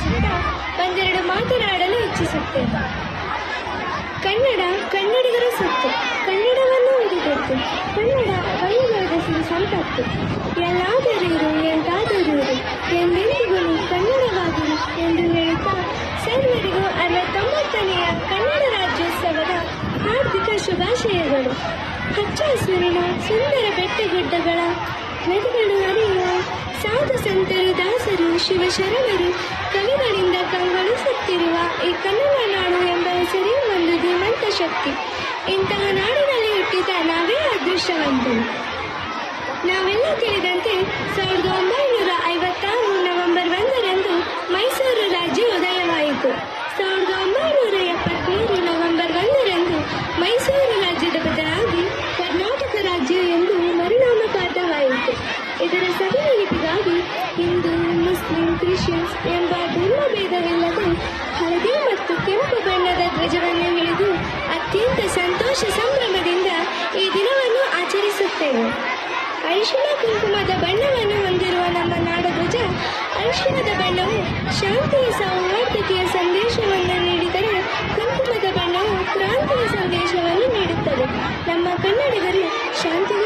ಬಯಸುತ್ತಾ ಒಂದೆರಡು ಮಾತನಾಡಲು ಇಚ್ಛಿಸುತ್ತೇನೆ. ಕನ್ನಡ ಕನ್ನಡಿಗರ ಸೊತ್ತು, ಕನ್ನಡವನ್ನು ಉಳಿದದ್ದು, ಕನ್ನಡ ಕನ್ನಡದ ಸಿರಿ ಸಂಪತ್ತು. ಎಲ್ಲಾದರಿರು ಎಂತಾದರಿರು ಎಂದೆಂದಿಗೂ ಕನ್ನಡವಾಗಿರು ಎಂದು ಹೇಳುತ್ತಾ ಸರ್ವರಿಗೂ 69ನೆಯ ಕನ್ನಡ ರಾಜ್ಯೋತ್ಸವದ ಹಾರ್ದಿಕ ಶುಭಾಶಯಗಳು. ಹಚ್ಚ ಹಸುರಿನ ಸುಂದರ ಬೆಟ್ಟಗುಡ್ಡಗಳ ನದಿಗಳು ಹರಿಯುವ ಸಾಧು ಸಂತರು, ದಾಸರು, ಶಿವಶರಣರು, ಕವಿಗಳಿಂದ ಕಂಗೊಳಿಸುತ್ತಿರುವ ಈ ಕನ್ನಡ ನಾಡು ಎಂಬ ಹೆಸರೇ ಒಂದು ಧೀಮಂತ ಶಕ್ತಿ. ಇಂತಹ ನಾಡಿನಲ್ಲಿ ಹುಟ್ಟಿದ ನಾವೇ ಅದೃಷ್ಟವಂತರು. ನಾವೆಲ್ಲ ತಿಳಿದಂತೆ 1956 ನವೆಂಬರ್ 1ರಂದು ಮೈಸೂರು ರಾಜ್ಯ ಉದಯವಾಯಿತು. 1973 ನವೆಂಬರ್ 1ರಂದು ಮೈಸೂರು ರಾಜ್ಯದ ಬದಲಾಗಿ ಕರ್ನಾಟಕ ರಾಜ್ಯ ಎಂದು ಮರುನಾಮಪಾತವಾಯಿತು. ಇದರ ಸವಿನೆನಪಿಗಾಗಿ ಹಿಂದೂ, ಮುಸ್ಲಿಂ, ಕ್ರಿಶ್ಚಿಯನ್ಸ್ ಎಂಬ ಧರ್ಮಭೇದವಿಲ್ಲದೆ ಹಳದಿ ಮತ್ತು ಕೆಂಪು ಬಣ್ಣದ ಧ್ವಜವನ್ನು ಹಿಡಿದು ಅತ್ಯಂತ ಸಂತೋಷ ಸಂಭ್ರಮದಿಂದ ಈ ದಿನವನ್ನು ಆಚರಿಸುತ್ತೇವೆ. ಅರಿಶಿಣ ಕುಂಕುಮದ ಬಣ್ಣವನ್ನು ಹೊಂದಿರುವ ನಮ್ಮ ನಾಡಧ್ವಜ, ಅರಿಶಿಣದ ಬಣ್ಣವು ಶಾಂತಿಯ ಸೌಹಾರ್ದತೆಯ ಸಂದೇಶವನ್ನು ನೀಡಿದರೆ, ಕುಂಕುಮದ ಬಣ್ಣವು ಕ್ರಾಂತಿಯ ಸಂದೇಶವನ್ನು ನೀಡುತ್ತದೆ. ನಮ್ಮ ಕನ್ನಡಿಗರು ಶಾಂತಿ